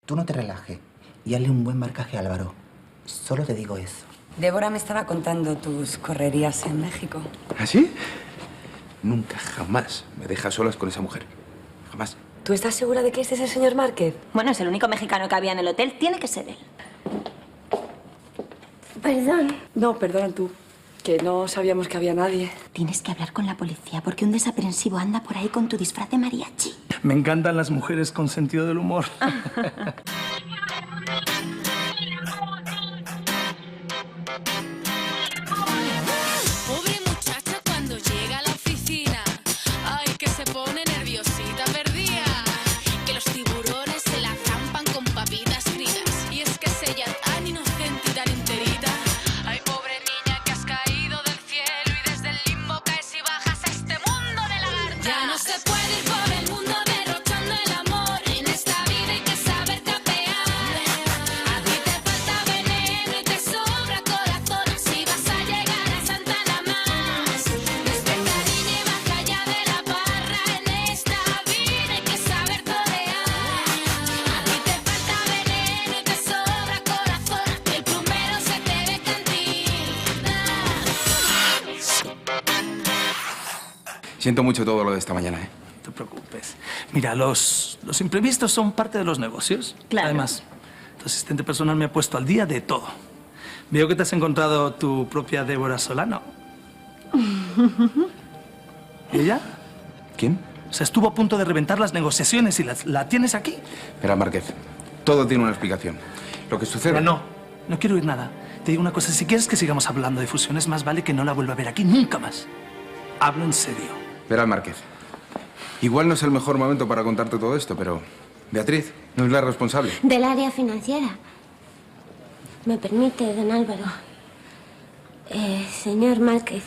Tú no te relajes y hazle un buen marcaje a Álvaro. Solo te digo eso. Débora me estaba contando tus correrías en México. ¿Ah, sí? Nunca, jamás me dejas solas con esa mujer. Jamás. ¿Tú estás segura de que este es el señor Márquez? Bueno, es el único mexicano que había en el hotel. Tiene que ser él. Perdón. No, perdona tú, que no sabíamos que había nadie. Tienes que hablar con la policía porque un desaprensivo anda por ahí con tu disfraz de mariachi. Me encantan las mujeres con sentido del humor. Pobre muchacha cuando llega a la oficina. Ay, que se pone nerviosita, perdida. Que los tiburones se la zampan con papitas fritas. Y es que es ella tan inocente y tan enterita. Ay, pobre niña que has caído del cielo y desde el limbo caes y bajas a este mundo de lagarta. Ya no se puede ir por el mundo derrochando el amor. En esta vida hay que saber capear. A ti te falta veneno y te sobra corazón. Así vas a llegar a Santa Ana más. Despertar y llevar allá de la barra. En esta vida hay que saber torear. A ti te falta veneno y te sobra corazón. El plumero se te ve cantina. Siento mucho todo lo de esta mañana, ¿eh? No te preocupes. Mira, los imprevistos son parte de los negocios. Claro. Además, tu asistente personal me ha puesto al día de todo. Veo que te has encontrado tu propia Débora Solano. ¿Y ella? ¿Quién? O sea, estuvo a punto de reventar las negociaciones y la tienes aquí. Espera, Márquez. Todo tiene una explicación. Lo que sucede... Pero no quiero oír nada. Te digo una cosa, si quieres que sigamos hablando de fusiones, más vale que no la vuelva a ver aquí nunca más. Hablo en serio. Verás, Márquez. Igual no es el mejor momento para contarte todo esto, pero... Beatriz no es la responsable. Del área financiera. ¿Me permite, don Álvaro? Señor Márquez,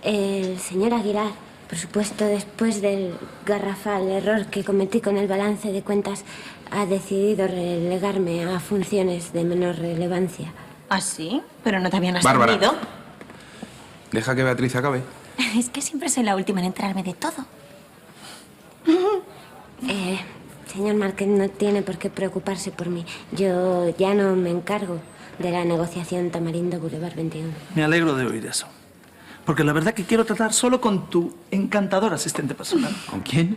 el señor Aguilar, por supuesto, después del garrafal error que cometí con el balance de cuentas, ha decidido relegarme a funciones de menor relevancia. ¿Ah, sí? Pero no te habían Bárbara. ascendido. Deja que Beatriz acabe. Es que siempre soy la última en enterarme de todo. Señor Márquez, no tiene por qué preocuparse por mí. Yo ya no me encargo de la negociación Tamarindo Boulevard 21. Me alegro de oír eso. Porque la verdad que quiero tratar solo con tu encantador asistente personal. ¿Con quién?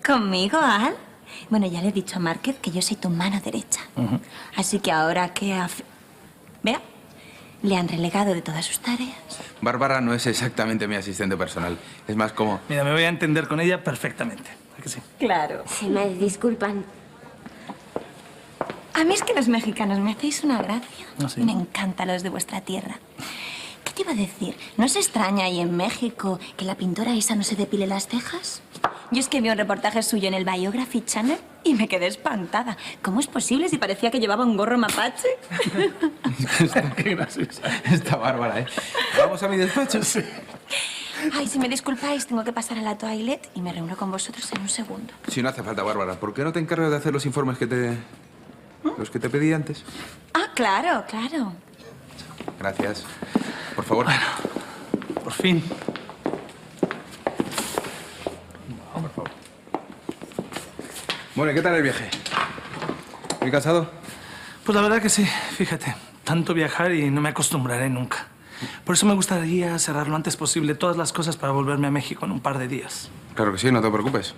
¿Conmigo, Al? Bueno, ya le he dicho a Márquez que yo soy tu mano derecha. Así que ahora que... Vea, le han relegado de todas sus tareas. Bárbara no es exactamente mi asistente personal. Es más como... Mira, me voy a entender con ella perfectamente. ¿A que sí? Claro. Si me disculpan, A mí es que los mexicanos me hacéis una gracia. ¿Ah, sí? Me encantan los de vuestra tierra. ¿Qué te iba a decir? ¿No os extraña ahí en México que la pintora esa no se depile las cejas? Yo es que vi un reportaje suyo en el Biography Channel y me quedé espantada. ¿Cómo es posible si parecía que llevaba un gorro mapache? Qué graciosa. Está Bárbara, ¿eh? ¿Vamos a mi despacho? Sí. Ay, si me disculpáis, tengo que pasar a la toilet y me reúno con vosotros en un segundo. Si no hace falta, Bárbara. ¿Por qué no te encargas de hacer los informes que te... los que te pedí antes? Ah, claro, claro. Gracias. Por favor. Por fin. Bueno, ¿y qué tal el viaje? ¿Muy cansado? Pues la verdad que sí, fíjate. Tanto viajar y no me acostumbraré nunca. Por eso me gustaría cerrar lo antes posible todas las cosas para volverme a México en un par de días. Claro que sí, no te preocupes.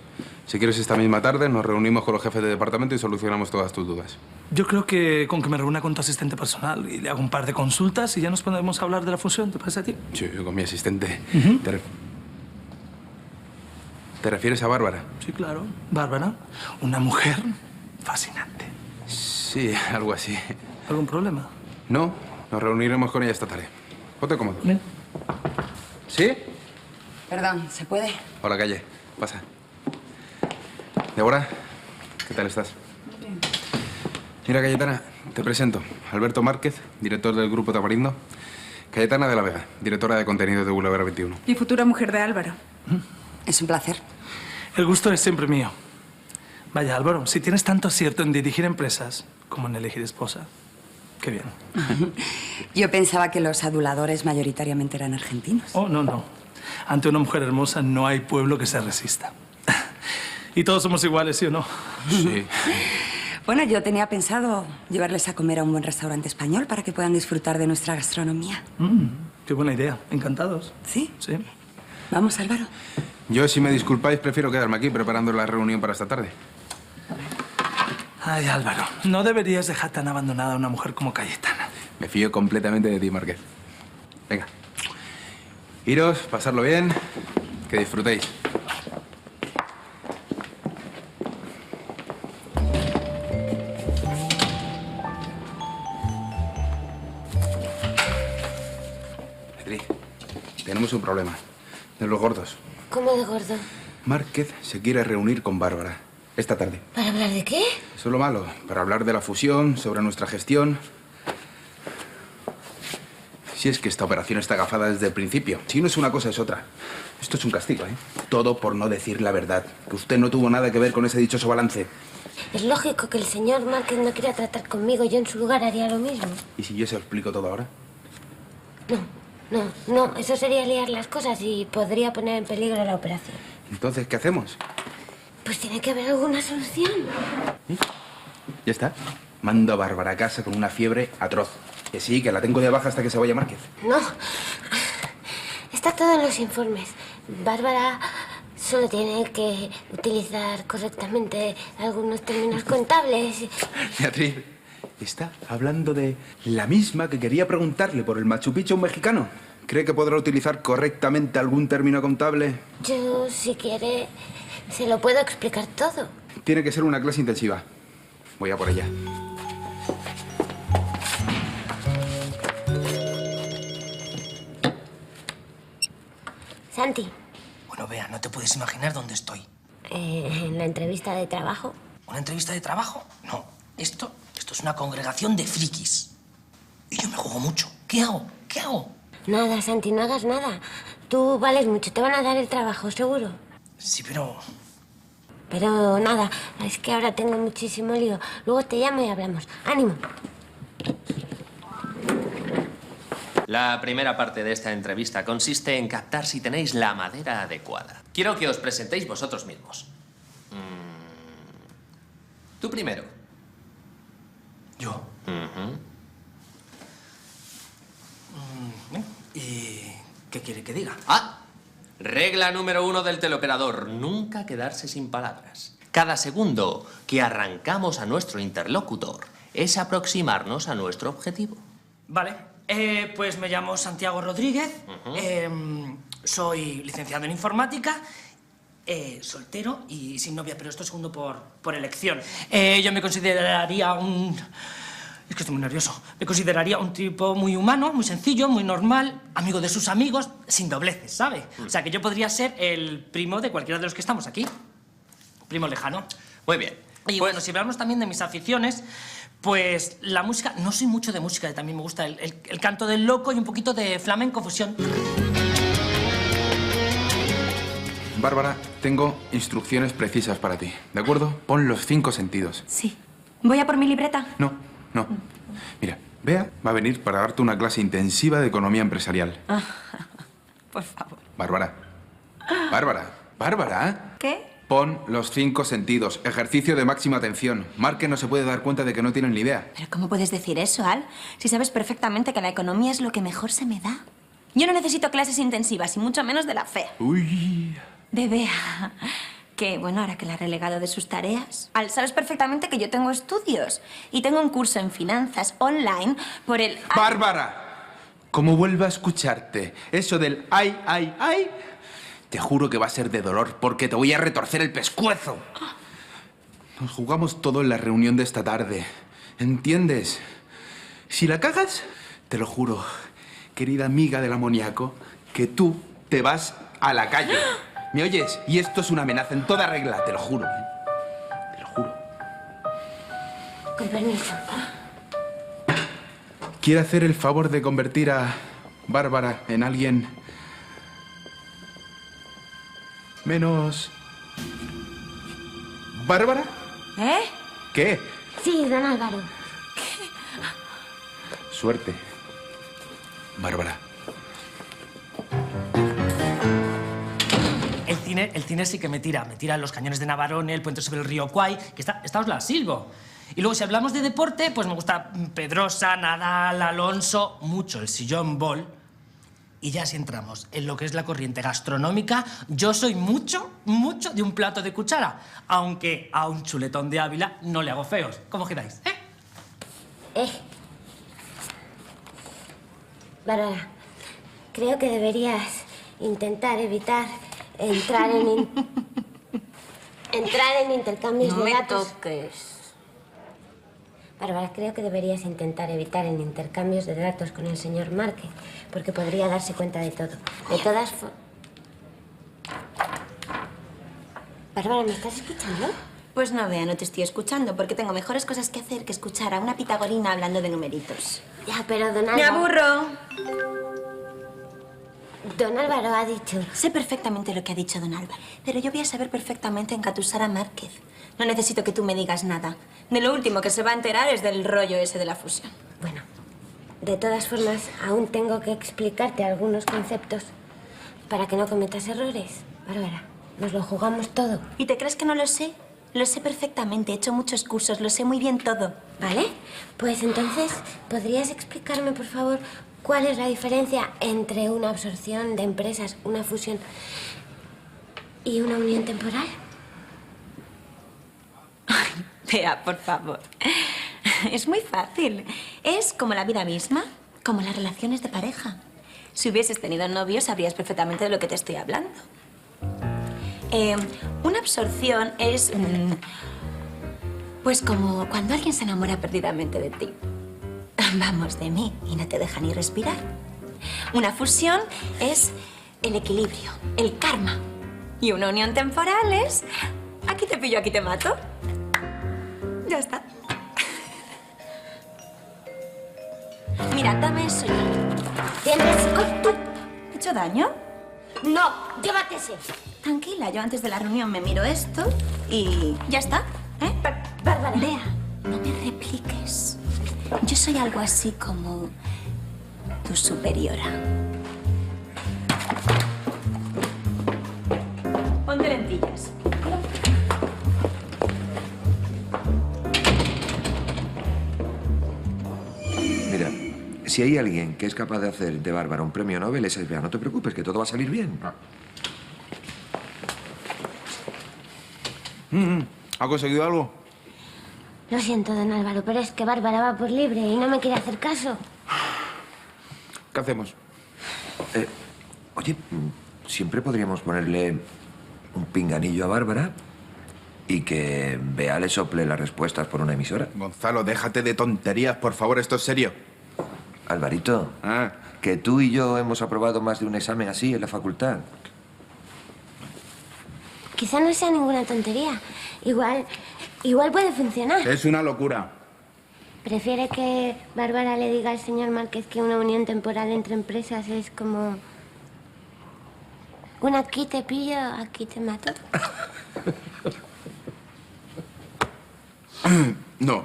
Si quieres esta misma tarde, nos reunimos con los jefes de departamento y solucionamos todas tus dudas. Yo creo que con que me reúna con tu asistente personal y le hago un par de consultas y ya nos podemos hablar de la fusión, ¿te parece a ti? Sí, yo con mi asistente. ¿Te refieres a Bárbara? Sí, claro. Bárbara, una mujer fascinante. Sí, algo así. ¿Algún problema? No, nos reuniremos con ella esta tarde. Ponte cómodo. Bien. ¿Sí? Perdón, ¿se puede? Hola, Calle. Pasa. Débora, ¿qué tal estás? Bien. Mira, Cayetana, te presento. Alberto Márquez, director del Grupo Tamarindo. Cayetana de la Vega, directora de contenidos de Boulevard 21. Y futura mujer de Álvaro. Es un placer. El gusto es siempre mío. Vaya, Álvaro, si tienes tanto acierto en dirigir empresas como en elegir esposa, qué bien. Yo pensaba que los aduladores mayoritariamente eran argentinos. Oh, no, no. Ante una mujer hermosa no hay pueblo que se resista. Y todos somos iguales, ¿sí o no? Sí. Bueno, yo tenía pensado llevarles a comer a un buen restaurante español para que puedan disfrutar de nuestra gastronomía. Qué buena idea. Encantados. ¿Sí? Sí. Vamos, Álvaro. Yo, si me disculpáis, prefiero quedarme aquí preparando la reunión para esta tarde. Ay, Álvaro, no deberías dejar tan abandonada a una mujer como Cayetana. Me fío completamente de ti, Márquez. Venga. Iros, pasarlo bien, que disfrutéis. Beatriz, tenemos un problema. De los gordos. ¿Cómo de gordo? Márquez se quiere reunir con Bárbara esta tarde. ¿Para hablar de qué? Eso es lo malo, para hablar de la fusión, sobre nuestra gestión. Si es que esta operación está agafada desde el principio. Si no es una cosa, es otra. Esto es un castigo, ¿eh? Todo por no decir la verdad. Que usted no tuvo nada que ver con ese dichoso balance. Es lógico que el señor Márquez no quiera tratar conmigo. Yo en su lugar haría lo mismo. ¿Y si yo se lo explico todo ahora? No. Eso sería liar las cosas y podría poner en peligro la operación. Entonces, ¿qué hacemos? Pues tiene que haber alguna solución. Ya está. Mando a Bárbara a casa con una fiebre atroz. Que sí, que la tengo de baja hasta que se vaya Márquez. No. Está todo en los informes. Bárbara solo tiene que utilizar correctamente algunos términos contables. Beatriz, está hablando de la misma que quería preguntarle por el Machu Picchu mexicano. ¿Cree que podrá utilizar correctamente algún término contable? Yo, si quiere, se lo puedo explicar todo. Tiene que ser una clase intensiva. Voy a por ella. Santi, Bueno, Bea, no te puedes imaginar dónde estoy. en la entrevista de trabajo. ¿Una entrevista de trabajo? No. Esto es una congregación de frikis. Y yo me juego mucho. ¿Qué hago? ¿Qué hago? Nada, Santi, no hagas nada. Tú vales mucho, te van a dar el trabajo, seguro. Sí, pero... Pero nada, es que ahora tengo muchísimo lío. Luego te llamo y hablamos. ¡Ánimo! La primera parte de esta entrevista consiste en captar si tenéis la madera adecuada. Quiero que os presentéis vosotros mismos. Tú primero. ¿Yo? ¿Y qué quiere que diga? Regla número 1 del teleoperador. Nunca quedarse sin palabras. Cada segundo que arrancamos a nuestro interlocutor es aproximarnos a nuestro objetivo. Vale. Pues me llamo Santiago Rodríguez. Soy licenciado en informática. Soltero y sin novia, pero esto segundo por elección. Yo me consideraría un... Es que estoy muy nervioso. Me consideraría un tipo muy humano, muy sencillo, muy normal, amigo de sus amigos, sin dobleces, ¿sabe? O sea, que yo podría ser el primo de cualquiera de los que estamos aquí. Primo lejano. Muy bien. Y bueno, si hablamos también de mis aficiones, pues la música... No soy mucho de música, también me gusta el canto del loco y un poquito de flamenco fusión. Bárbara, tengo instrucciones precisas para ti, ¿de acuerdo? Pon los 5 sentidos. Sí. ¿Voy a por mi libreta? No. Mira, Bea va a venir para darte una clase intensiva de economía empresarial. Por favor. Bárbara. ¿Qué? Pon los 5 sentidos. Ejercicio de máxima atención. Márquez no se puede dar cuenta de que no tienen ni idea. ¿Pero cómo puedes decir eso, Al? Si sabes perfectamente que la economía es lo que mejor se me da. Yo no necesito clases intensivas, y mucho menos de la fe. Uy. De Bea. Que, bueno, ahora que la ha relegado de sus tareas. Al, sabes perfectamente que yo tengo estudios. Y tengo un curso en finanzas online por el... ¡Bárbara! Como vuelva a escucharte eso del ay, te juro que va a ser de dolor porque te voy a retorcer el pescuezo. Nos jugamos todo en la reunión de esta tarde. ¿Entiendes? Si la cagas, te lo juro, querida amiga del amoníaco, que tú te vas a la calle. ¿Me oyes? Y esto es una amenaza en toda regla, te lo juro. Te lo juro. Con permiso. ¿Quiere hacer el favor de convertir a Bárbara en alguien menos... ¿Bárbara? ¿Eh? ¿Qué? Sí, don Álvaro. Suerte. Bárbara. El cine sí que me tira. Me tira los cañones de Navarone, el puente sobre el río Kwai, que esta os la silbo. Y luego, si hablamos de deporte, pues me gusta Pedrosa, Nadal, Alonso, mucho el sillón bol. Y ya si entramos en lo que es la corriente gastronómica, yo soy mucho de un plato de cuchara. Aunque a un chuletón de Ávila no le hago feos. ¿Cómo quedáis? Bárbara, creo que deberías intentar evitar entrar en intercambios de datos. No me toques. Bárbara, creo que deberías intentar evitar en intercambios de datos con el señor Márquez, porque podría darse cuenta de todo. De todas formas... Bárbara, ¿me estás escuchando? Pues no, Bea, no te estoy escuchando, porque tengo mejores cosas que hacer que escuchar a una pitagorina hablando de numeritos. Ya, pero don Álvaro... ¡Me aburro! Don Álvaro ha dicho... Sé perfectamente lo que ha dicho don Álvaro, pero yo voy a saber perfectamente engatusar a Márquez. No necesito que tú me digas nada. De lo último que se va a enterar es del rollo ese de la fusión. Bueno, de todas formas, aún tengo que explicarte algunos conceptos para que no cometas errores. Bárbara, nos lo jugamos todo. ¿Y te crees que no lo sé? Lo sé perfectamente, he hecho muchos cursos, lo sé muy bien todo. ¿Vale? Pues entonces, ¿podrías explicarme, por favor, cuál es la diferencia entre una absorción de empresas, una fusión y una unión temporal? Bea, por favor. Es muy fácil. Es como la vida misma, como las relaciones de pareja. Si hubieses tenido novio, sabrías perfectamente de lo que te estoy hablando. Una absorción es... pues como cuando alguien se enamora perdidamente de ti. Vamos, de mí, y no te deja ni respirar. Una fusión es el equilibrio, el karma. Y una unión temporal es... aquí te pillo, aquí te mato. Ya está. Mira, dame eso. ¿Tienes...? ¿He hecho daño? No, llévate ese. Tranquila, yo antes de la reunión me miro esto y ya está. ¿Eh? Bárbara. Bea, no me repliques. Yo soy algo así como tu superiora. Ponte lentillas. Mira, si hay alguien que es capaz de hacer de Bárbara un premio Nobel, esa es Bea. No te preocupes, que todo va a salir bien. ¿Ha conseguido algo? Lo siento, don Álvaro, pero es que Bárbara va por libre y no me quiere hacer caso. ¿Qué hacemos? Oye, siempre podríamos ponerle un pinganillo a Bárbara y que Bea le sople las respuestas por una emisora. Gonzalo, déjate de tonterías, por favor, esto es serio. Alvarito, que tú y yo hemos aprobado más de un examen así en la facultad. Quizá no sea ninguna tontería. Igual puede funcionar. Es una locura. ¿Prefiere que Bárbara le diga al señor Márquez que una unión temporal entre empresas es como... un aquí te pillo, aquí te mato? No.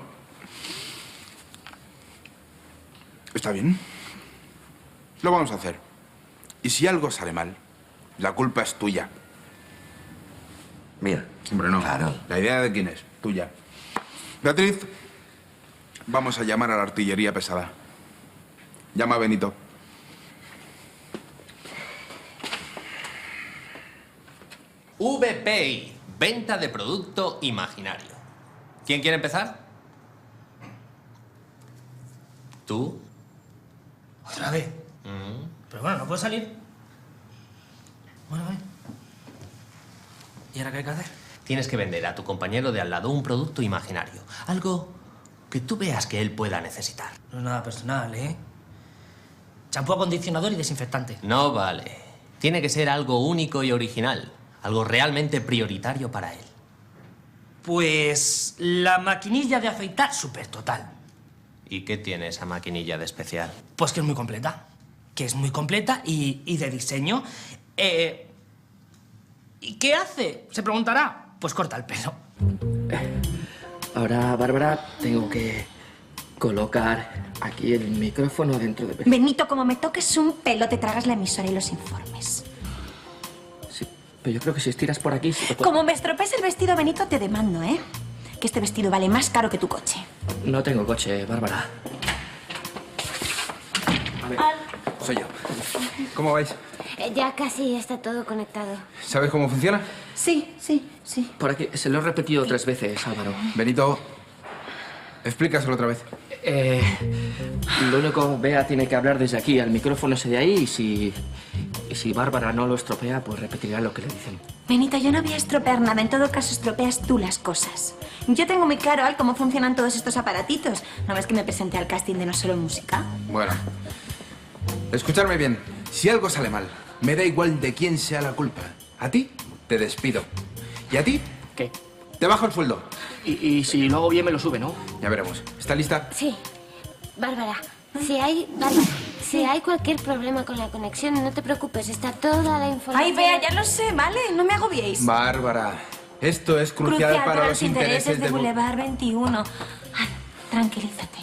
Está bien. Lo vamos a hacer. Y si algo sale mal, la culpa es tuya. Mía. Hombre, no. Claro. ¿La idea de quién es? Tuya. Beatriz, vamos a llamar a la artillería pesada. Llama a Benito. VPI, venta de producto imaginario. ¿Quién quiere empezar? ¿Tú? ¿Otra vez? Pero bueno, no puedo salir. Bueno, vale. ¿Y ahora qué hay que hacer? Tienes que vender a tu compañero de al lado un producto imaginario. Algo que tú veas que él pueda necesitar. No es nada personal, ¿eh? Champú, acondicionador y desinfectante. No vale. Tiene que ser algo único y original. Algo realmente prioritario para él. Pues la maquinilla de afeitar súper total. ¿Y qué tiene esa maquinilla de especial? Pues que es muy completa. Que es muy completa y de diseño. ¿Y qué hace? Se preguntará. Pues corta el pelo. Ahora, Bárbara, tengo que colocar aquí el micrófono dentro de... Benito, como me toques un pelo, te tragas la emisora y los informes. Sí, pero yo creo que si estiras por aquí... sí te puedo- Como me estropees el vestido, Benito, te demando, ¿eh? que este vestido vale más caro que tu coche. No tengo coche, Bárbara. A ver, soy yo. ¿Cómo vais? Ya casi está todo conectado. ¿Sabes cómo funciona? Sí, sí, sí. Por aquí, se lo he repetido 3 veces, Álvaro. Benito, explícaselo otra vez. Lo único, Bea tiene que hablar desde aquí, al micrófono ese de ahí, y si Bárbara no lo estropea, pues repetirá lo que le dicen. Benito, yo no voy a estropear nada. En todo caso, estropeas tú las cosas. Yo tengo muy claro, Al, cómo funcionan todos estos aparatitos. ¿No ves que me presenté al casting de No Solo Música? Bueno, escuchadme bien. Si algo sale mal, me da igual de quién sea la culpa. A ti, te despido. ¿Y a ti? ¿Qué? Te bajo el sueldo. Y si lo hago bien, me lo sube, ¿no? Ya veremos. ¿Está lista? Sí. Bárbara, si hay cualquier problema con la conexión, no te preocupes, está toda la información... Ay, Bea, ya lo sé, ¿vale? No me agobiéis. Bárbara, esto es crucial para los intereses de... Boulevard 21. Ay, tranquilízate.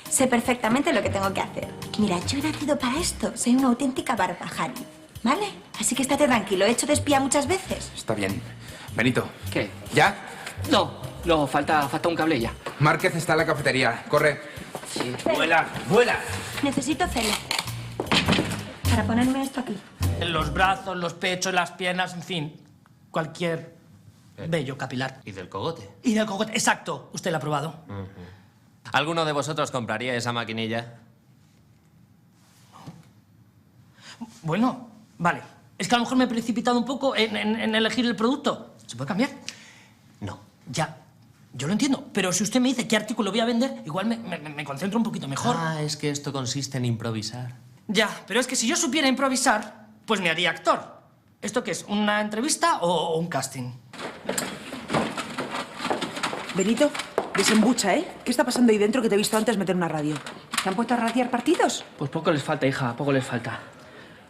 Sé perfectamente lo que tengo que hacer. Mira, yo he nacido para esto. Soy una auténtica Barbajari, ¿vale? Así que estate tranquilo. He hecho de espía muchas veces. Está bien. Benito. ¿Qué? ¿Ya? No, falta un cable ya. Márquez está en la cafetería. Corre. Sí. ¡Vuela! ¡Vuela! Necesito celo. Para ponerme esto aquí. Los brazos, los pechos, las piernas, en fin. Cualquier vello capilar. ¿Y del cogote? Y del cogote, exacto. Usted lo ha probado. ¿Alguno de vosotros compraría esa maquinilla? Bueno, vale. Es que a lo mejor me he precipitado un poco en elegir el producto. ¿Se puede cambiar? No. Ya. Yo lo entiendo, pero si usted me dice qué artículo voy a vender, igual me concentro un poquito mejor. Ah, es que esto consiste en improvisar. Ya, pero es que si yo supiera improvisar, pues me haría actor. ¿Esto qué es? ¿Una entrevista o un casting? Benito, desembucha, ¿eh? ¿Qué está pasando ahí dentro que te he visto antes meter una radio? ¿Te han puesto a radiar partidos? Pues poco les falta, hija, poco les falta.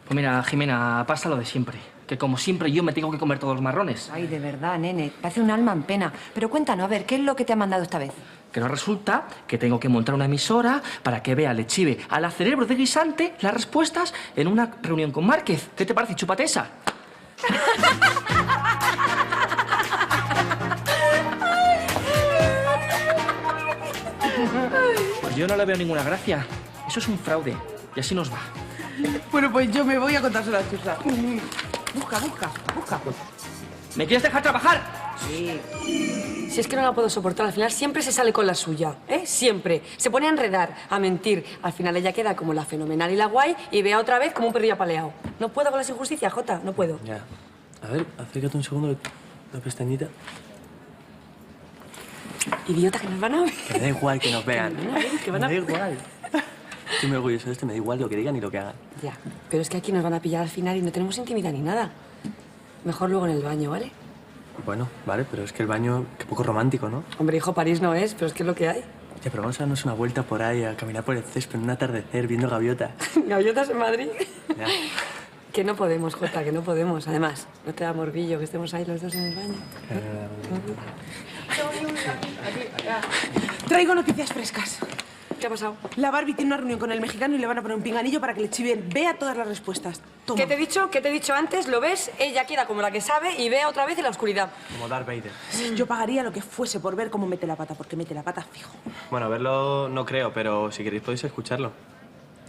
Pues mira, Jimena, pasa lo de siempre. Que como siempre yo me tengo que comer todos los marrones. Ay, de verdad, nene. Parece un alma en pena. Pero cuéntanos, a ver, ¿qué es lo que te ha mandado esta vez? Que no resulta que tengo que montar una emisora para que Bea le chive a la cerebro de guisante las respuestas en una reunión con Márquez. ¿Qué te parece? Chúpate esa. Pues yo no le veo ninguna gracia. Eso es un fraude. Y así nos va. Bueno, pues yo me voy a contárselo a Susa. Busca. ¿Me quieres dejar trabajar? Sí. Si es que no la puedo soportar, al final siempre se sale con la suya, ¿eh? Siempre. Se pone a enredar, a mentir. Al final ella queda como la fenomenal y la guay y Bea otra vez como un perrillo apaleado. No puedo con las injusticias, Jota, no puedo. Ya. A ver, acércate un segundo la pestañita. Idiota, que nos van a ver. Que me da igual que nos vean. Que van a ver. Me da igual. Estoy muy orgulloso de esto, me da igual lo que digan y lo que hagan. Ya, pero es que aquí nos van a pillar al final y no tenemos intimidad ni nada. Mejor luego en el baño, ¿vale? Bueno, vale, pero es que el baño, qué poco romántico, ¿no? Hombre, hijo, París no es, pero es que es lo que hay. Ya, pero vamos a darnos una vuelta por ahí, a caminar por el césped en un atardecer, viendo gaviotas. ¿Gaviotas en Madrid? Ya. Que no podemos, Jota, que no podemos. Además, no te da morbillo que estemos ahí los dos en el baño. Traigo noticias frescas. ¿Qué ha pasado? La Barbie tiene una reunión con el mexicano y le van a poner un pinganillo para que le chiven Bea todas las respuestas. Toma. ¿Qué te he dicho? ¿Qué te he dicho antes? ¿Lo ves? Ella queda como la que sabe y Bea otra vez en la oscuridad. Como Darth Vader. Yo pagaría lo que fuese por ver cómo mete la pata, porque mete la pata fijo. Bueno, verlo no creo, pero si queréis podéis escucharlo.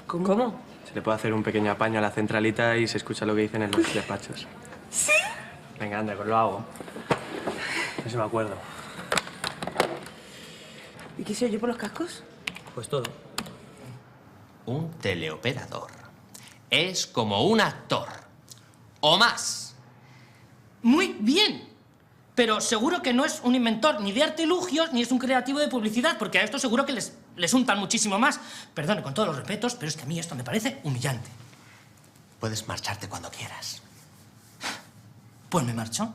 ¿Cómo? Se le puede hacer un pequeño apaño a la centralita y se escucha lo que dicen en los despachos. ¿Sí? Venga, anda, pues lo hago. Eso me acuerdo. ¿Y qué se oye por los cascos? Pues todo. Un teleoperador es como un actor. O más. Muy bien. Pero seguro que no es un inventor ni de artilugios ni es un creativo de publicidad, porque a esto seguro que les untan muchísimo más. Perdone, con todos los respetos, pero es que a mí esto me parece humillante. Puedes marcharte cuando quieras. Pues me marcho.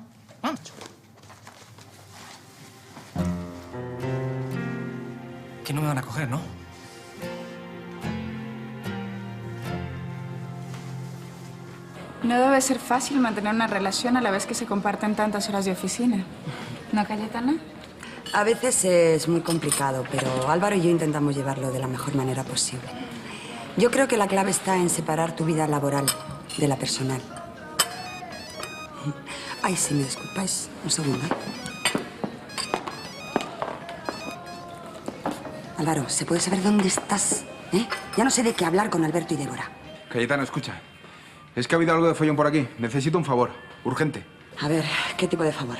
Que no me van a coger, ¿no? No debe ser fácil mantener una relación a la vez que se comparten tantas horas de oficina. ¿No, Cayetana? A veces es muy complicado, pero Álvaro y yo intentamos llevarlo de la mejor manera posible. Yo creo que la clave está en separar tu vida laboral de la personal. Ay, si me disculpáis, un segundo. Álvaro, ¿se puede saber dónde estás? Ya no sé de qué hablar con Alberto y Débora. Cayetano, escucha. Es que ha habido algo de follón por aquí. Necesito un favor. Urgente. A ver, ¿qué tipo de favor?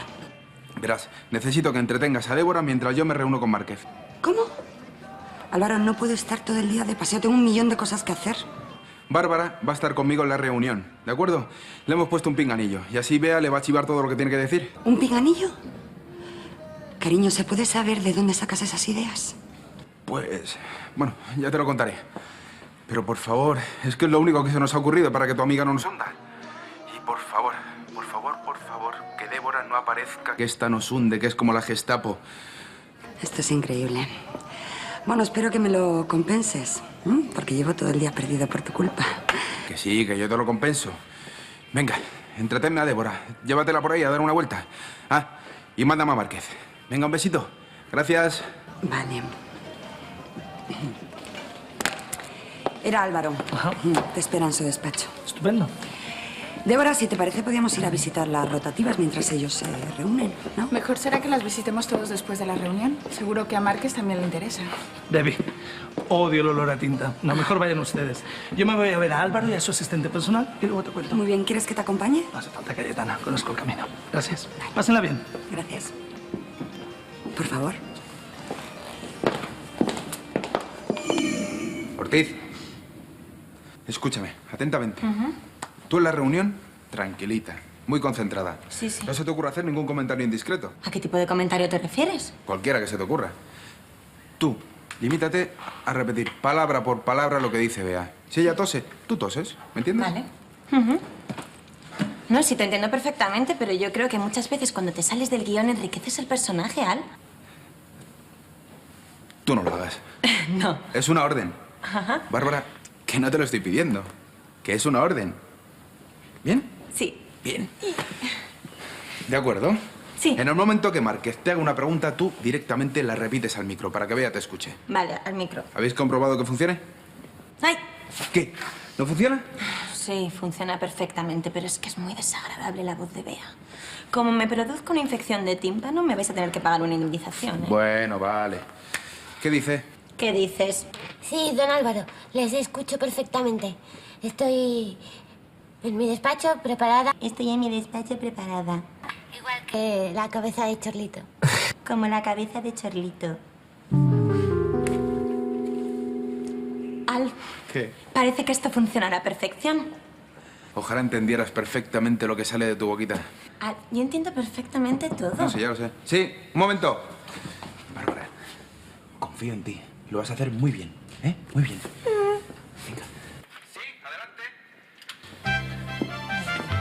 Verás, necesito que entretengas a Débora mientras yo me reúno con Márquez. ¿Cómo? Álvaro, no puedo estar todo el día de paseo. Tengo 1.000.000 de cosas que hacer. Bárbara va a estar conmigo en la reunión, ¿de acuerdo? Le hemos puesto un pinganillo y así Bea le va a chivar todo lo que tiene que decir. ¿Un pinganillo? Cariño, ¿se puede saber de dónde sacas esas ideas? Pues, bueno, ya te lo contaré. Pero por favor, es que es lo único que se nos ha ocurrido para que tu amiga no nos hunda. Y por favor, que Débora no aparezca, que esta nos hunde, que es como la Gestapo. Esto es increíble. Bueno, espero que me lo compenses, porque llevo todo el día perdido por tu culpa. Que sí, que yo te lo compenso. Venga, entretenme a Débora. Llévatela por ahí a dar una vuelta. Ah, y mándame a Márquez. Venga, un besito. Gracias. Vale. Era Álvaro. Ajá. Te espera en su despacho. Estupendo. Débora, si te parece, podríamos ir a visitar las rotativas mientras ellos se reúnen, ¿no? Mejor será que las visitemos todos después de la reunión. Seguro que a Márquez también le interesa. Debbie, odio el olor a tinta. No, mejor vayan ustedes. Yo me voy a ver a Álvaro y a su asistente personal y luego te cuento. Muy bien, ¿quieres que te acompañe? No hace falta, Cayetana. Conozco el camino. Gracias. Pásenla bien. Gracias. Por favor. Ortiz, escúchame, atentamente. Tú en la reunión, tranquilita, muy concentrada. Sí, sí. No se te ocurra hacer ningún comentario indiscreto. ¿A qué tipo de comentario te refieres? Cualquiera que se te ocurra. Tú, limítate a repetir palabra por palabra lo que dice Bea. Si ella tose, tú toses, ¿me entiendes? Vale. No, sí, te entiendo perfectamente, pero yo creo que muchas veces cuando te sales del guión enriqueces el personaje, Al. Tú no lo hagas. No. Es una orden. Ajá. Bárbara, que no te lo estoy pidiendo. Que es una orden. ¿Bien? Sí. Bien. ¿De acuerdo? Sí. En el momento que Márquez te haga una pregunta, tú directamente la repites al micro para que Bea te escuche. Vale, al micro. ¿Habéis comprobado que funcione? ¡Ay! ¿Qué? ¿No funciona? Sí, funciona perfectamente, pero es que es muy desagradable la voz de Bea. Como me produzca una infección de tímpano, me vais a tener que pagar una indemnización, ¿eh? Bueno, vale. ¿Qué dice? ¿Qué dices? Sí, don Álvaro, les escucho perfectamente. Estoy en mi despacho preparada. Estoy en mi despacho preparada. Igual que la cabeza de Chorlito. Como la cabeza de Chorlito. Al, ¿Qué? parece que esto funciona a la perfección. Ojalá entendieras perfectamente lo que sale de tu boquita. Al, yo entiendo perfectamente todo. No sé, ya lo sé. Sí, un momento. Bárbara, confío en ti. Lo vas a hacer muy bien, ¿eh? Muy bien. Venga. Sí, adelante.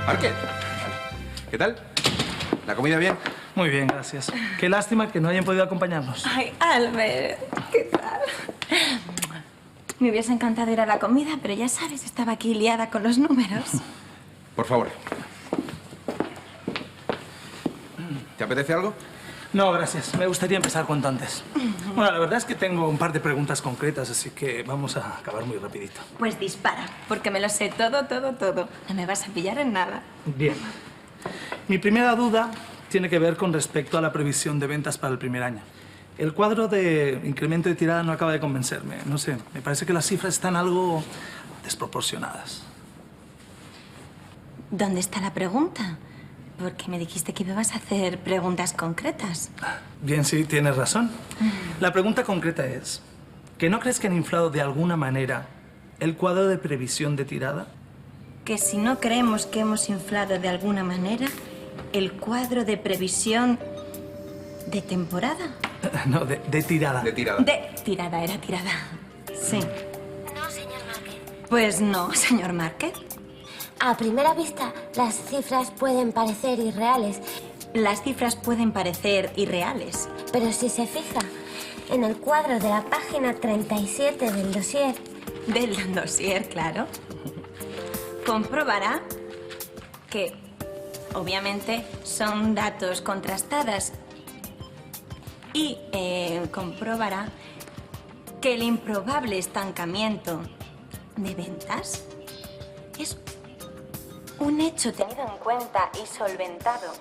Márquez. ¿Qué tal? ¿La comida bien? Muy bien, gracias. Qué lástima que no hayan podido acompañarnos. Ay, Albert, ¿qué tal? Me hubiese encantado ir a la comida, pero ya sabes, estaba aquí liada con los números. Por favor. ¿Te apetece algo? No, gracias. Me gustaría empezar cuanto antes. Bueno, la verdad es que tengo un par de preguntas concretas, así que vamos a acabar muy rapidito. Pues dispara, porque me lo sé todo, todo, todo. No me vas a pillar en nada. Bien. Mi primera duda tiene que ver con respecto a la previsión de ventas para el primer año. El cuadro de incremento de tirada no acaba de convencerme. No sé, me parece que las cifras están algo desproporcionadas. ¿Dónde está la pregunta? Porque me dijiste que me ibas a hacer preguntas concretas. Bien, sí, tienes razón. La pregunta concreta es, ¿que no crees que han inflado de alguna manera el cuadro de previsión de tirada? Que si no creemos que hemos inflado de alguna manera el cuadro de previsión de temporada. No, de tirada. De tirada. De tirada, era tirada. Sí. No, señor Márquez. Pues no, señor Márquez. A primera vista, las cifras pueden parecer irreales. Las cifras pueden parecer irreales. Pero si se fija en el cuadro de la página 37 del dossier... Del dossier, claro. Comprobará que, obviamente, son datos contrastados. Y comprobará que el improbable estancamiento de ventas es un hecho tenido en cuenta y solventado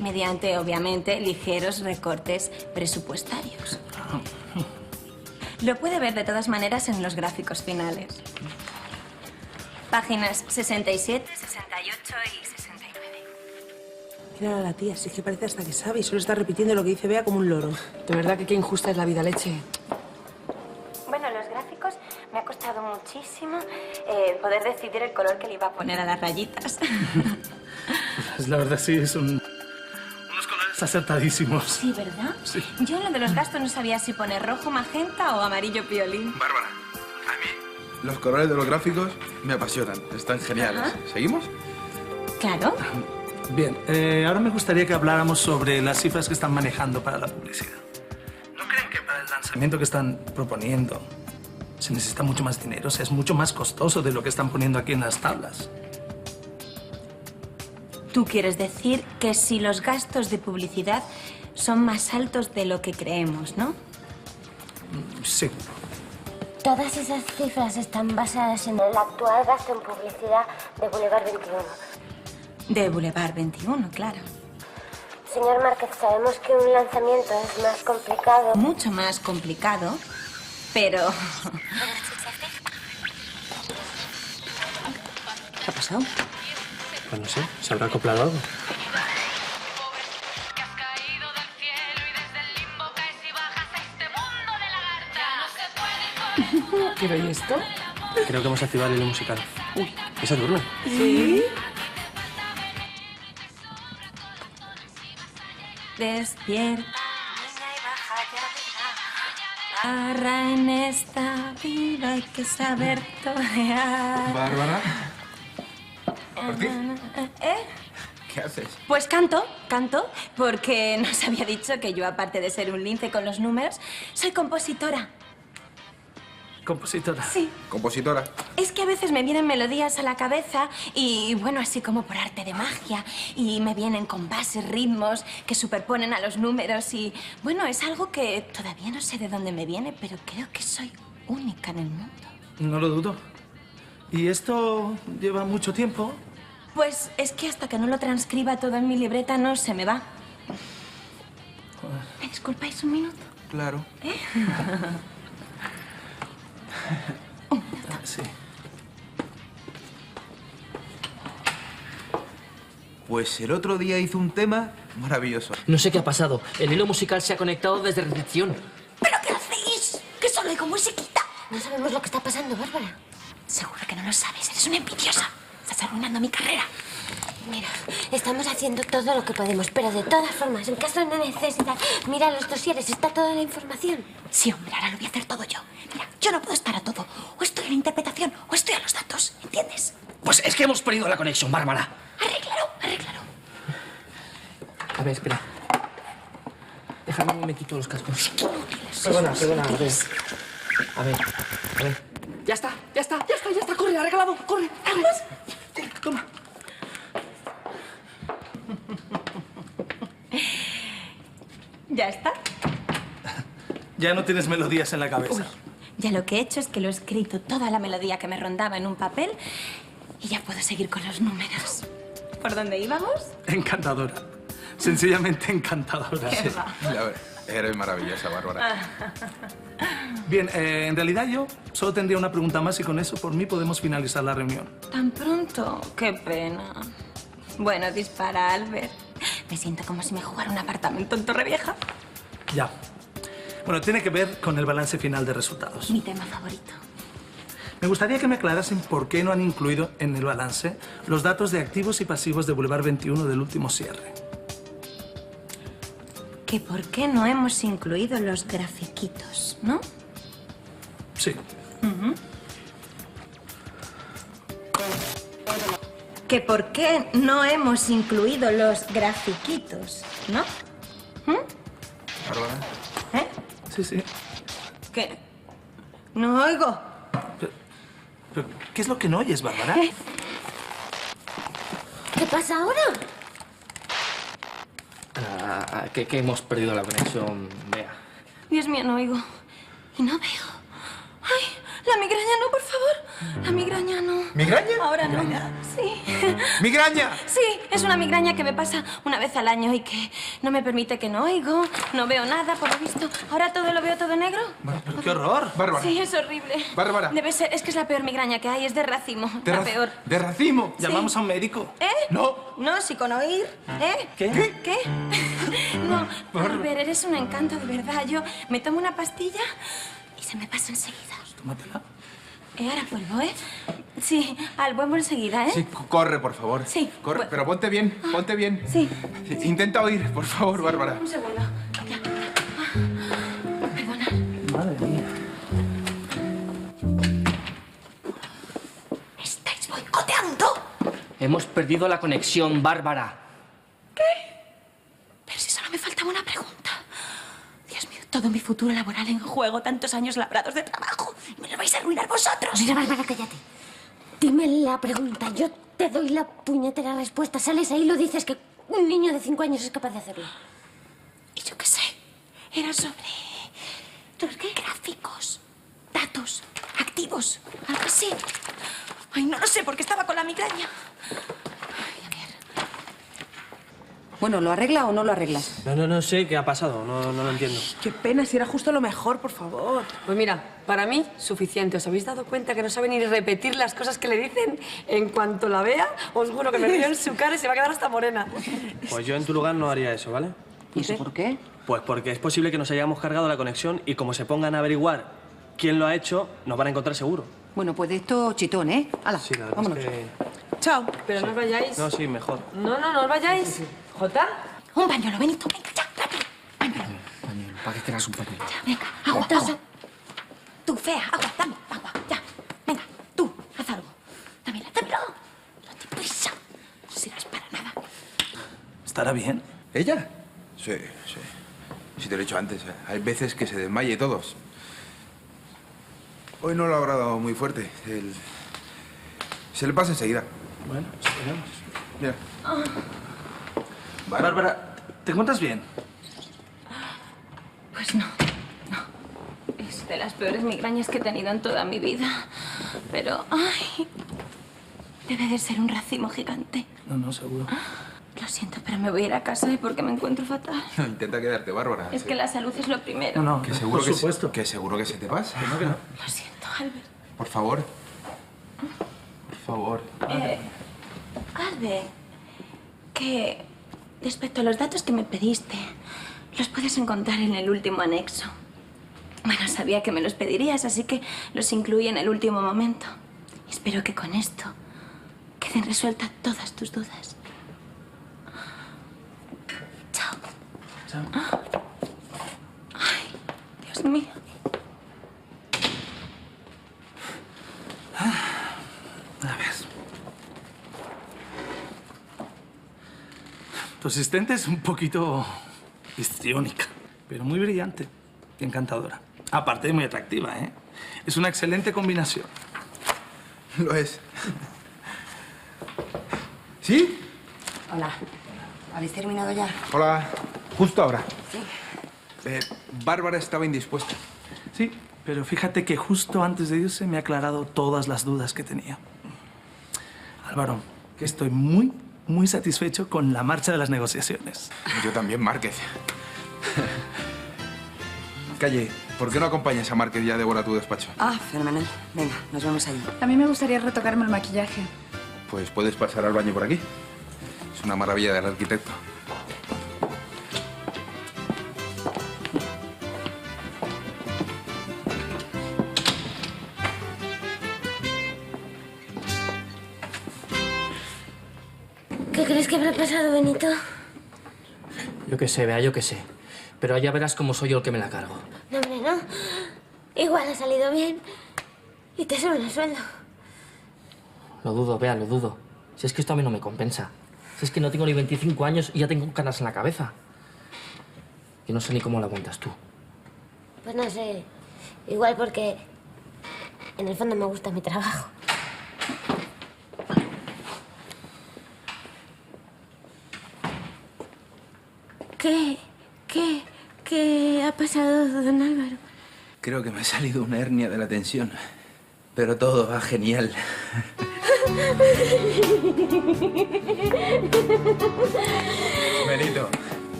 mediante, obviamente, ligeros recortes presupuestarios. Lo puede ver de todas maneras en los gráficos finales. Páginas 67, 68 y 69. Mira a la tía, si es que parece hasta que sabe y solo está repitiendo lo que dice Bea como un loro. De verdad que qué injusta es la vida, Leche. Bueno, los gráficos me ha costado muchísimo poder decidir el color que le iba a poner a las rayitas. Pues la verdad sí, son unos colores acertadísimos. Sí, ¿verdad? Sí. Yo en lo de los gastos no sabía si poner rojo magenta o amarillo piolín. Bárbara, a mí los colores de los gráficos me apasionan. Están geniales. Ajá. ¿Seguimos? Claro. Bien, ahora me gustaría que habláramos sobre las cifras que están manejando para la publicidad. ¿No creen que para el lanzamiento que están proponiendo se necesita mucho más dinero? O sea, es mucho más costoso de lo que están poniendo aquí en las tablas. Tú quieres decir que si los gastos de publicidad son más altos de lo que creemos, ¿no? Sí. Todas esas cifras están basadas en el actual gasto en publicidad de Boulevard 21. De Boulevard 21, claro. Señor Márquez, sabemos que un lanzamiento es más complicado. Mucho más complicado, pero... ¿Qué ha pasado? Pues no sé, ¿se habrá acoplado algo? ¿Pero y esto? Creo que hemos activado el hilo musical. Uy, ¿esa duerme? ¿Sí? Despierta, barra en esta vida hay que saber torear. Bárbara. ¿Ortiz? ¿Eh? ¿Qué haces? Pues canto, porque nos había dicho que yo, aparte de ser un lince con los números, soy compositora. ¿Compositora? Sí. Compositora. Es que a veces me vienen melodías a la cabeza y, bueno, así como por arte de magia. Y me vienen con bases, ritmos que superponen a los números y, bueno, es algo que todavía no sé de dónde me viene, pero creo que soy única en el mundo. No lo dudo. ¿Y esto lleva mucho tiempo? Pues es que hasta que no lo transcriba todo en mi libreta no se me va. ¿Me disculpáis un minuto? Claro. ¿Eh? Sí. Pues el otro día hizo un tema maravilloso. No sé qué ha pasado. El hilo musical se ha conectado desde recepción. ¿Pero qué hacéis? Que solo oigo musiquita. No sabemos lo que está pasando, Bárbara. Seguro que no lo sabes. Eres una envidiosa. Estás arruinando mi carrera. Mira, estamos haciendo todo lo que podemos, pero de todas formas, en caso de necesidad, mira los dosieres, está toda la información. Sí, hombre, ahora lo voy a hacer todo yo. Mira, yo no puedo estar a todo. O estoy a la interpretación o estoy a los datos, ¿entiendes? Pues es que hemos perdido la conexión, Bárbara. Arréglalo. A ver, espera. Déjame un momentito los cascos. Perdona, a ver. Ya está. Corre, arreglado. Corre. Toma. ¿Ya está? Ya no tienes melodías en la cabeza. Uy, ya lo que he hecho es que lo he escrito toda la melodía que me rondaba en un papel y ya puedo seguir con los números. ¿Por dónde íbamos? Encantadora. Sencillamente encantadora. Qué Sí. va. Ya ves, eres maravillosa, Bárbara. Bien, en realidad yo solo tendría una pregunta más y con eso por mí podemos finalizar la reunión. ¿Tan pronto? Qué pena. Bueno, dispara, Albert. Me siento como si me jugara un apartamento en Torrevieja. Ya. Bueno, tiene que ver con el balance final de resultados. Mi tema favorito. Me gustaría que me aclarasen por qué no han incluido en el balance los datos de activos y pasivos de Boulevard 21 del último cierre. Que por qué no hemos incluido los grafiquitos, ¿no? Sí. Que por qué no hemos incluido los grafiquitos, ¿no? Bárbara. ¿Eh? Sí. ¿Qué? No oigo. Pero, ¿qué es lo que no oyes, Bárbara? ¿Qué pasa ahora? Que hemos perdido la conexión, Bea. Dios mío, no oigo. Y no veo. ¡Ay! La migraña no, por favor. La migraña no. ¿Migraña? Ahora no. Sí. ¡Migraña! Sí, es una migraña que me pasa una vez al año y que no me permite que no oigo, no veo nada, por lo visto. Ahora todo lo veo todo negro. Pero qué horror. Bárbara. Sí, es horrible. Bárbara. Debe ser, es que es la peor migraña que hay, es de racimo. La peor. ¿De racimo? Llamamos a un médico. ¿Eh? No. No, si con oír. ¿Eh? ¿Qué? ¿Qué? No, a ver, eres un encanto, de verdad. Yo me tomo una pastilla y se me pasa enseguida. Tómatela. Ahora vuelvo, ¿eh? Sí, vuelvo enseguida, ¿eh? Sí, corre, por favor. Sí. Corre, pero ponte bien, ponte bien. Sí. Intenta oír, por favor, Bárbara. Un segundo. Ya. Perdona. Madre mía. ¿Me estáis boicoteando? Hemos perdido la conexión, Bárbara. Pero si solo me faltaba una pregunta. Dios mío, todo mi futuro laboral en juego, tantos años labrados de trabajo. ¿Me lo vais a arruinar vosotros? Mira, Bárbara, cállate. Dime la pregunta, yo te doy la puñetera respuesta. Sales ahí y lo dices que un niño de 5 años es capaz de hacerlo. Y yo qué sé, era sobre qué? Gráficos, datos, activos, algo así. Ay, no lo sé, porque estaba con la migraña. Bueno, ¿lo arregla o no lo arreglas? No sé qué ha pasado, no lo entiendo. Qué pena, si era justo lo mejor, por favor. Pues mira, para mí, suficiente. ¿Os habéis dado cuenta que no sabe ni repetir las cosas que le dicen? En cuanto la vea, os juro que me río en su cara y se va a quedar hasta morena. Pues yo en tu lugar no haría eso, ¿vale? ¿Y eso por qué? Pues porque es posible que nos hayamos cargado la conexión y como se pongan a averiguar quién lo ha hecho, nos van a encontrar seguro. Bueno, pues de esto chitón, ¿eh? Hala, Sí, la verdad vámonos. es que... Chao. Pero no os vayáis. No, sí, mejor. No os vayáis. ¿Jota? Un pañuelo, Benito, venga, ya, rápido. Pañuelo, ¿para qué quieras un pañuelo? Ya, venga, agua, agua. Tú, fea, agua, dame, agua, ya. Venga, tú, haz algo. Dámelo. No te prisa. No sirves para nada. ¿Estará bien? ¿Ella? Sí. Si te lo he dicho antes, hay veces que se desmaya y todos. Hoy no lo habrá dado muy fuerte. Se le pasa enseguida. Bueno, esperemos. Mira. Bárbara, ¿te encuentras bien? Pues no. Es de las peores migrañas que he tenido en toda mi vida. Pero, ay, debe de ser un racimo gigante. No, seguro. Lo siento, pero me voy a ir a casa porque me encuentro fatal. No, intenta quedarte, Bárbara. Es que la salud es lo primero. No, Que seguro por supuesto. Que seguro que se te pasa. Que no. Lo siento, Albert. Por favor. Por favor. Albert, que respecto a los datos que me pediste, los puedes encontrar en el último anexo. Bueno, sabía que me los pedirías, así que los incluí en el último momento. Espero que con esto queden resueltas todas tus dudas. Chao. Chao. Ay, Dios mío. A ver. Tu asistente es un poquito histriónica, pero muy brillante y encantadora. Aparte de muy atractiva, ¿eh? Es una excelente combinación. Lo es. ¿Sí? Hola. ¿Habéis terminado ya? Hola. Justo ahora. Sí. Bárbara estaba indispuesta. Sí, pero fíjate que justo antes de irse me ha aclarado todas las dudas que tenía. Álvaro, que estoy muy satisfecho con la marcha de las negociaciones. Yo también, Márquez. Calle, ¿por qué no acompañas a Márquez y a Débora a tu despacho? Ah, fenomenal. Venga, nos vemos ahí. A mí me gustaría retocarme el maquillaje. Pues puedes pasar al baño por aquí. Es una maravilla del arquitecto. ¿Qué crees que habrá pasado, Benito? Yo qué sé, Bea, yo qué sé. Pero ya verás cómo soy yo el que me la cargo. No, hombre, no. Igual ha salido bien y te suben el sueldo. Lo dudo, Bea, lo dudo. Si es que esto a mí no me compensa. Si es que no tengo ni 25 años y ya tengo canas en la cabeza. Yo no sé ni cómo lo aguantas tú. Pues no sé. Igual porque en el fondo me gusta mi trabajo. ¿Qué ha pasado, don Álvaro? Creo que me ha salido una hernia de la tensión. Pero todo va genial. Benito.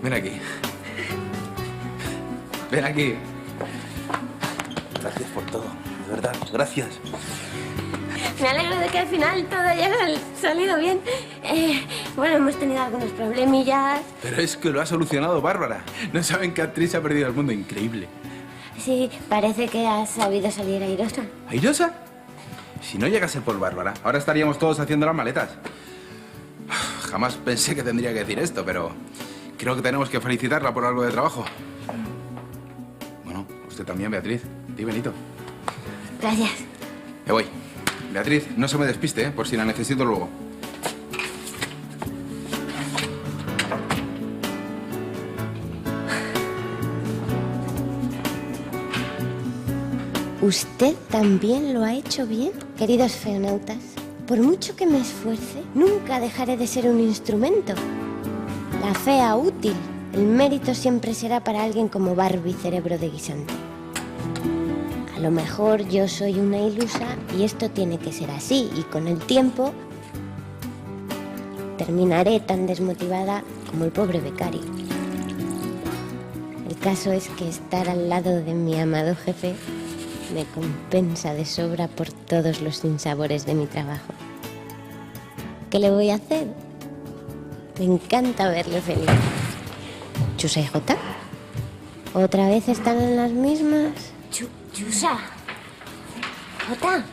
Ven aquí. Ven aquí. Gracias por todo, de verdad, gracias. Me alegro de que al final todo haya salido bien. Bueno, hemos tenido algunos problemillas. Pero es que lo ha solucionado Bárbara. No saben qué actriz ha perdido el mundo. Increíble. Sí, parece que has sabido salir airosa. ¿Airosa? Si no llegase por Bárbara, ahora estaríamos todos haciendo las maletas. Jamás pensé que tendría que decir esto, pero creo que tenemos que felicitarla por algo de trabajo. Bueno, usted también, Beatriz. Di, Benito. Gracias. Me voy. Beatriz, no se me despiste, por si la necesito luego. ¿Usted también lo ha hecho bien, queridos feonautas? Por mucho que me esfuerce, nunca dejaré de ser un instrumento. La fea útil. El mérito siempre será para alguien como Barbie, cerebro de guisante. A lo mejor yo soy una ilusa y esto tiene que ser así, y con el tiempo terminaré tan desmotivada como el pobre becario. El caso es que estar al lado de mi amado jefe me compensa de sobra por todos los sinsabores de mi trabajo. ¿Qué le voy a hacer? Me encanta verle feliz. ¿Chusa y Jota? ¿Otra vez están en las mismas? Chusa. Jota.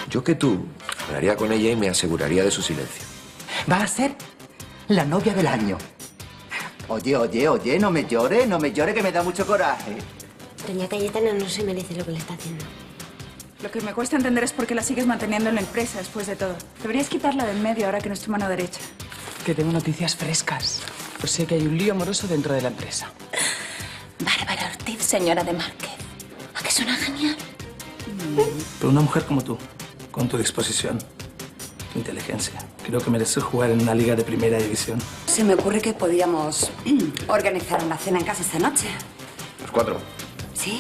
Yo que tú hablaría con ella y me aseguraría de su silencio. Va a ser la novia del año. Oye, no me llore, que me da mucho coraje. Doña Cayetana no se merece lo que le está haciendo. Lo que me cuesta entender es por qué la sigues manteniendo en la empresa después de todo. Deberías quitarla del medio ahora que no es tu mano derecha. Que tengo noticias frescas. O sea que hay un lío amoroso dentro de la empresa. Bárbara Ortiz, señora de Márquez. ¿A qué suena genial? Pero una mujer como tú, con tu disposición, tu inteligencia, creo que mereces jugar en una liga de primera división. Se me ocurre que podíamos organizar una cena en casa esta noche. Los 4. ¿Sí?